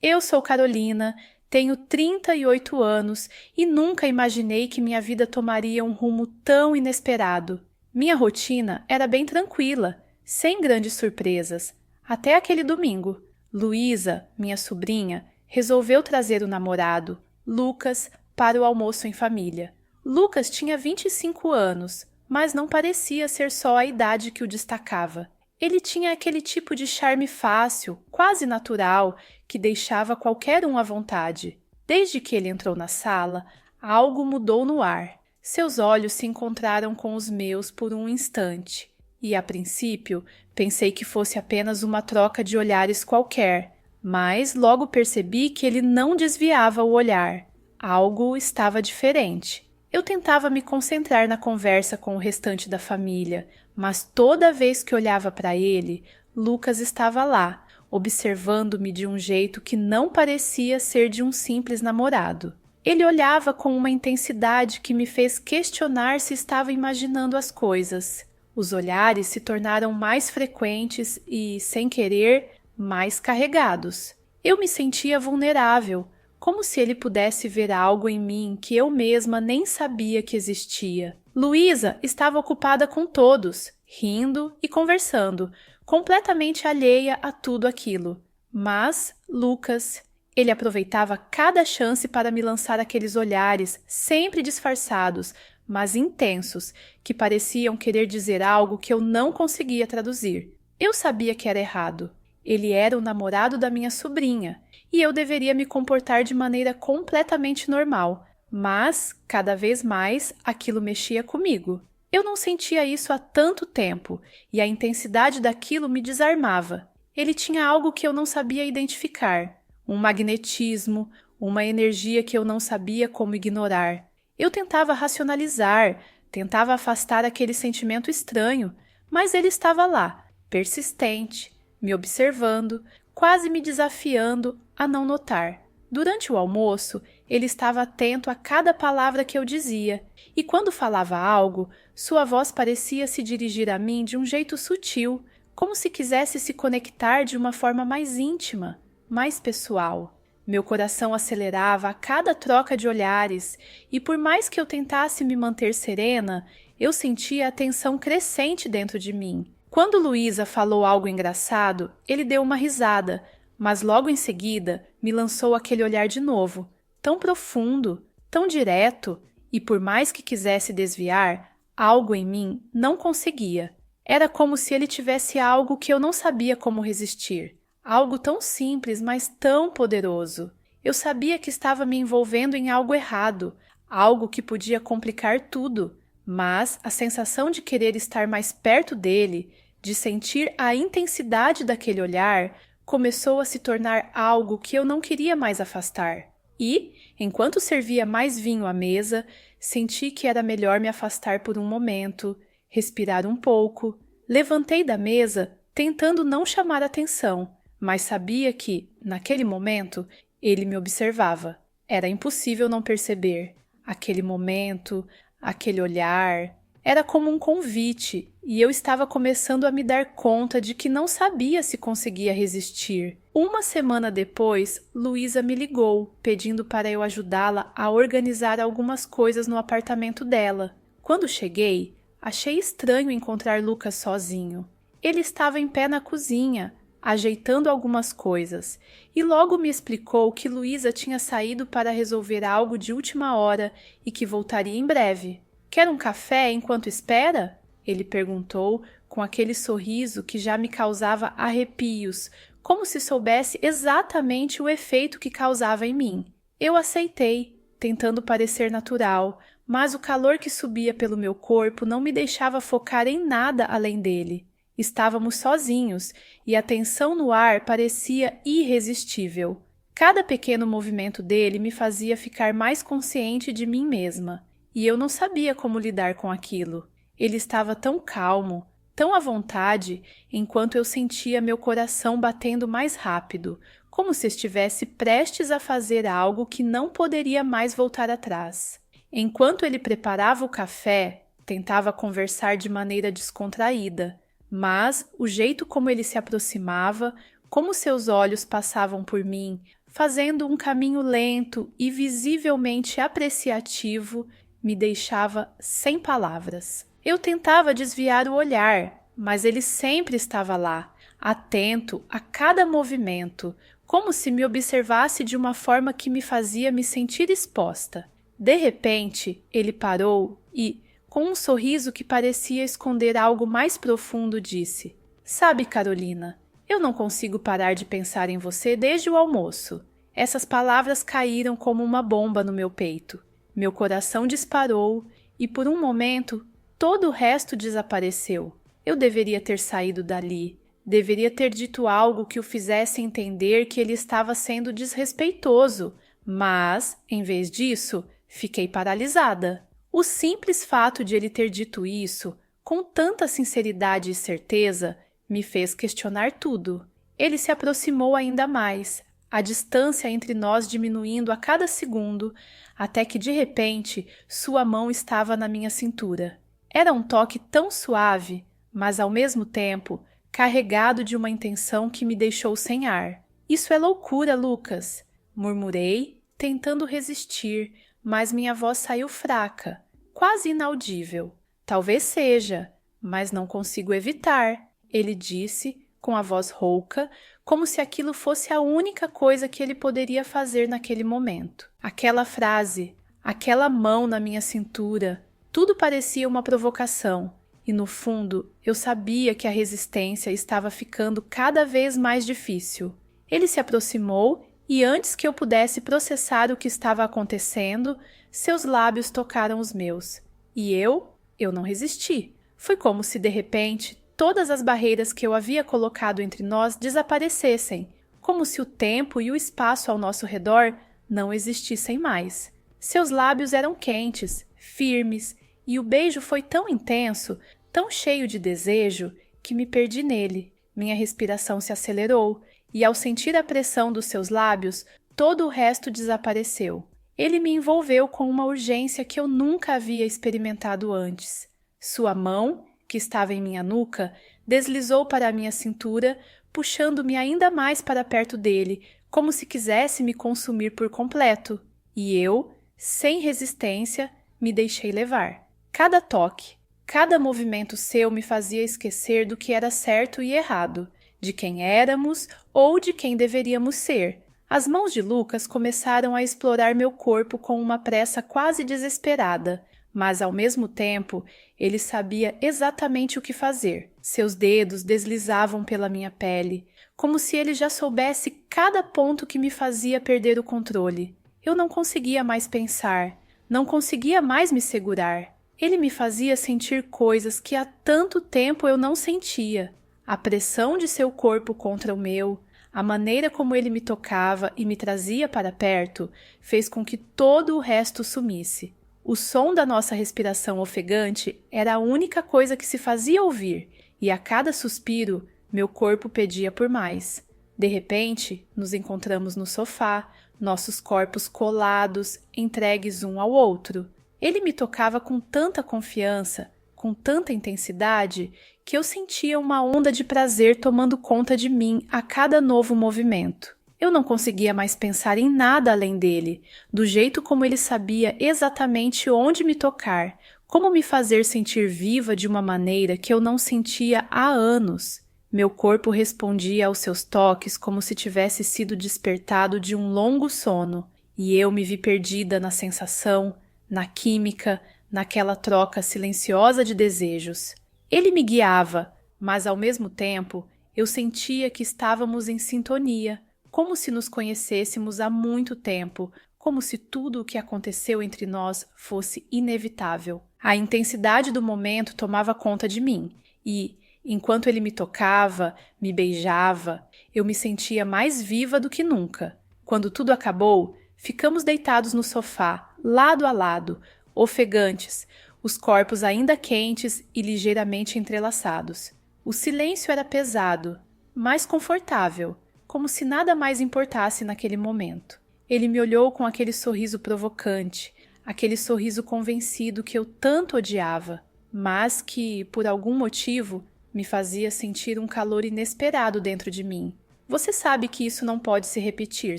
Eu sou Carolina, tenho 38 anos e nunca imaginei que minha vida tomaria um rumo tão inesperado. Minha rotina era bem tranquila, sem grandes surpresas, até aquele domingo. Luísa, minha sobrinha, resolveu trazer o namorado, Lucas, para o almoço em família. Lucas tinha 25 anos, mas não parecia ser só a idade que o destacava. Ele tinha aquele tipo de charme fácil, quase natural, que deixava qualquer um à vontade. Desde que ele entrou na sala, algo mudou no ar. Seus olhos se encontraram com os meus por um instante, e a princípio pensei que fosse apenas uma troca de olhares qualquer, mas logo percebi que ele não desviava o olhar. Algo estava diferente. Eu tentava me concentrar na conversa com o restante da família, mas toda vez que olhava para ele, Lucas estava lá, observando-me de um jeito que não parecia ser de um simples namorado. Ele olhava com uma intensidade que me fez questionar se estava imaginando as coisas. Os olhares se tornaram mais frequentes e, sem querer, mais carregados. Eu me sentia vulnerável, como se ele pudesse ver algo em mim que eu mesma nem sabia que existia. Luísa estava ocupada com todos, rindo e conversando, completamente alheia a tudo aquilo. Mas Lucas, ele aproveitava cada chance para me lançar aqueles olhares, sempre disfarçados, mas intensos, que pareciam querer dizer algo que eu não conseguia traduzir. Eu sabia que era errado. Ele era o namorado da minha sobrinha, e eu deveria me comportar de maneira completamente normal, mas, cada vez mais, aquilo mexia comigo. Eu não sentia isso há tanto tempo, e a intensidade daquilo me desarmava. Ele tinha algo que eu não sabia identificar, um magnetismo, uma energia que eu não sabia como ignorar. Eu tentava racionalizar, tentava afastar aquele sentimento estranho, mas ele estava lá, persistente, me observando, quase me desafiando a não notar. Durante o almoço, ele estava atento a cada palavra que eu dizia, e quando falava algo, sua voz parecia se dirigir a mim de um jeito sutil, como se quisesse se conectar de uma forma mais íntima, mais pessoal. Meu coração acelerava a cada troca de olhares, e por mais que eu tentasse me manter serena, eu sentia a tensão crescente dentro de mim. Quando Luísa falou algo engraçado, ele deu uma risada, mas logo em seguida me lançou aquele olhar de novo, tão profundo, tão direto, e por mais que quisesse desviar, algo em mim não conseguia. Era como se ele tivesse algo que eu não sabia como resistir. Algo tão simples, mas tão poderoso. Eu sabia que estava me envolvendo em algo errado, algo que podia complicar tudo, mas a sensação de querer estar mais perto dele, de sentir a intensidade daquele olhar, começou a se tornar algo que eu não queria mais afastar. E, enquanto servia mais vinho à mesa, senti que era melhor me afastar por um momento, respirar um pouco. Levantei da mesa, tentando não chamar atenção, mas sabia que, naquele momento, ele me observava. Era impossível não perceber. Aquele momento, aquele olhar, era como um convite, e eu estava começando a me dar conta de que não sabia se conseguia resistir. Uma semana depois, Luísa me ligou, pedindo para eu ajudá-la a organizar algumas coisas no apartamento dela. Quando cheguei, achei estranho encontrar Lucas sozinho. Ele estava em pé na cozinha, ajeitando algumas coisas, e logo me explicou que Luísa tinha saído para resolver algo de última hora e que voltaria em breve. Quer um café enquanto espera? Ele perguntou com aquele sorriso que já me causava arrepios, como se soubesse exatamente o efeito que causava em mim. Eu aceitei, tentando parecer natural, mas o calor que subia pelo meu corpo não me deixava focar em nada além dele. Estávamos sozinhos e a tensão no ar parecia irresistível. Cada pequeno movimento dele me fazia ficar mais consciente de mim mesma, e eu não sabia como lidar com aquilo. Ele estava tão calmo, tão à vontade, enquanto eu sentia meu coração batendo mais rápido, como se estivesse prestes a fazer algo que não poderia mais voltar atrás. Enquanto ele preparava o café, tentava conversar de maneira descontraída, mas o jeito como ele se aproximava, como seus olhos passavam por mim, fazendo um caminho lento e visivelmente apreciativo, me deixava sem palavras. Eu tentava desviar o olhar, mas ele sempre estava lá, atento a cada movimento, como se me observasse de uma forma que me fazia me sentir exposta. De repente, ele parou e, com um sorriso que parecia esconder algo mais profundo, disse: "Sabe, Carolina, eu não consigo parar de pensar em você desde o almoço." Essas palavras caíram como uma bomba no meu peito. Meu coração disparou e, por um momento, todo o resto desapareceu. Eu deveria ter saído dali. Deveria ter dito algo que o fizesse entender que ele estava sendo desrespeitoso. Mas, em vez disso, fiquei paralisada. O simples fato de ele ter dito isso, com tanta sinceridade e certeza, me fez questionar tudo. Ele se aproximou ainda mais, a distância entre nós diminuindo a cada segundo, até que de repente sua mão estava na minha cintura. Era um toque tão suave, mas ao mesmo tempo carregado de uma intenção que me deixou sem ar. "Isso é loucura, Lucas", murmurei, tentando resistir, mas minha voz saiu fraca, quase inaudível. "Talvez seja, mas não consigo evitar", ele disse, com a voz rouca, como se aquilo fosse a única coisa que ele poderia fazer naquele momento. Aquela frase, aquela mão na minha cintura, tudo parecia uma provocação, e no fundo eu sabia que a resistência estava ficando cada vez mais difícil. Ele se aproximou e, antes que eu pudesse processar o que estava acontecendo, seus lábios tocaram os meus. E eu não resisti. Foi como se, de repente, todas as barreiras que eu havia colocado entre nós desaparecessem, como se o tempo e o espaço ao nosso redor não existissem mais. Seus lábios eram quentes, firmes, e o beijo foi tão intenso, tão cheio de desejo, que me perdi nele. Minha respiração se acelerou, e ao sentir a pressão dos seus lábios, todo o resto desapareceu. Ele me envolveu com uma urgência que eu nunca havia experimentado antes. Sua mão, que estava em minha nuca, deslizou para a minha cintura, puxando-me ainda mais para perto dele, como se quisesse me consumir por completo. E eu, sem resistência, me deixei levar. Cada toque, cada movimento seu me fazia esquecer do que era certo e errado, de quem éramos ou de quem deveríamos ser. As mãos de Lucas começaram a explorar meu corpo com uma pressa quase desesperada, mas ao mesmo tempo ele sabia exatamente o que fazer. Seus dedos deslizavam pela minha pele, como se ele já soubesse cada ponto que me fazia perder o controle. Eu não conseguia mais pensar, não conseguia mais me segurar. Ele me fazia sentir coisas que há tanto tempo eu não sentia. A pressão de seu corpo contra o meu, a maneira como ele me tocava e me trazia para perto, fez com que todo o resto sumisse. O som da nossa respiração ofegante era a única coisa que se fazia ouvir, e a cada suspiro, meu corpo pedia por mais. De repente, nos encontramos no sofá, nossos corpos colados, entregues um ao outro. Ele me tocava com tanta confiança, com tanta intensidade, que eu sentia uma onda de prazer tomando conta de mim a cada novo movimento. Eu não conseguia mais pensar em nada além dele, do jeito como ele sabia exatamente onde me tocar, como me fazer sentir viva de uma maneira que eu não sentia há anos. Meu corpo respondia aos seus toques como se tivesse sido despertado de um longo sono, e eu me vi perdida na sensação, na química, naquela troca silenciosa de desejos. Ele me guiava, mas ao mesmo tempo eu sentia que estávamos em sintonia, como se nos conhecêssemos há muito tempo, como se tudo o que aconteceu entre nós fosse inevitável. A intensidade do momento tomava conta de mim e, enquanto ele me tocava, me beijava, eu me sentia mais viva do que nunca. Quando tudo acabou, ficamos deitados no sofá, lado a lado, ofegantes, os corpos ainda quentes e ligeiramente entrelaçados. O silêncio era pesado, mas confortável, como se nada mais importasse naquele momento. Ele me olhou com aquele sorriso provocante, aquele sorriso convencido que eu tanto odiava, mas que, por algum motivo, me fazia sentir um calor inesperado dentro de mim. Você sabe que isso não pode se repetir,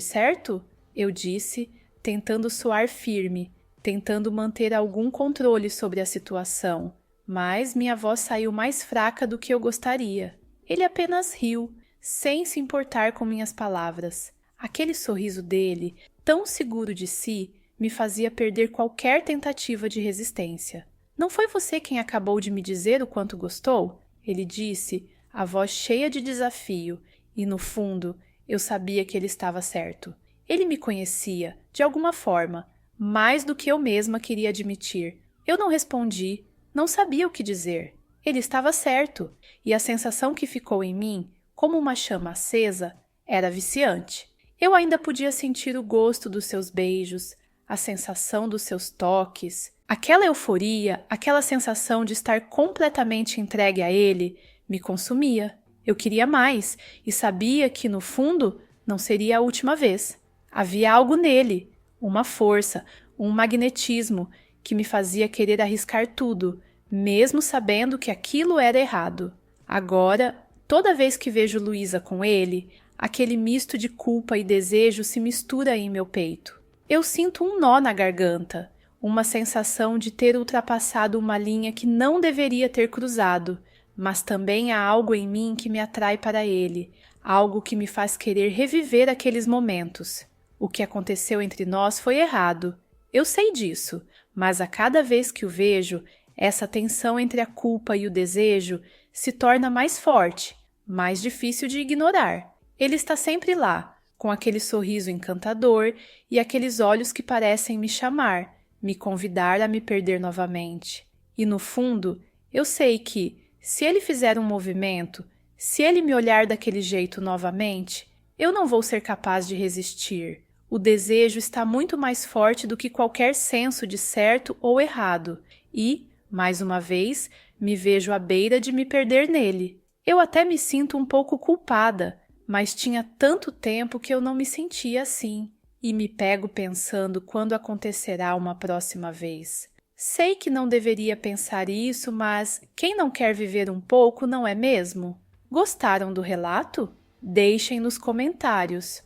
certo? Eu disse, tentando soar firme, tentando manter algum controle sobre a situação, mas minha voz saiu mais fraca do que eu gostaria. Ele apenas riu, sem se importar com minhas palavras. Aquele sorriso dele, tão seguro de si, me fazia perder qualquer tentativa de resistência. Não foi você quem acabou de me dizer o quanto gostou? Ele disse, a voz cheia de desafio, e no fundo eu sabia que ele estava certo. Ele me conhecia, de alguma forma, mais do que eu mesma queria admitir. Eu não respondi, não sabia o que dizer. Ele estava certo, e a sensação que ficou em mim, como uma chama acesa, era viciante. Eu ainda podia sentir o gosto dos seus beijos, a sensação dos seus toques. Aquela euforia, aquela sensação de estar completamente entregue a ele, me consumia. Eu queria mais e sabia que, no fundo, não seria a última vez. Havia algo nele, uma força, um magnetismo que me fazia querer arriscar tudo, mesmo sabendo que aquilo era errado. Agora, toda vez que vejo Luísa com ele, aquele misto de culpa e desejo se mistura em meu peito. Eu sinto um nó na garganta, uma sensação de ter ultrapassado uma linha que não deveria ter cruzado, mas também há algo em mim que me atrai para ele, algo que me faz querer reviver aqueles momentos. O que aconteceu entre nós foi errado. Eu sei disso, mas a cada vez que o vejo, essa tensão entre a culpa e o desejo se torna mais forte, mais difícil de ignorar. Ele está sempre lá, com aquele sorriso encantador e aqueles olhos que parecem me chamar, me convidar a me perder novamente. E no fundo, eu sei que, se ele fizer um movimento, se ele me olhar daquele jeito novamente, eu não vou ser capaz de resistir. O desejo está muito mais forte do que qualquer senso de certo ou errado e, mais uma vez, me vejo à beira de me perder nele. Eu até me sinto um pouco culpada, mas tinha tanto tempo que eu não me sentia assim e me pego pensando quando acontecerá uma próxima vez. Sei que não deveria pensar isso, mas quem não quer viver um pouco, não é mesmo? Gostaram do relato? Deixem nos comentários.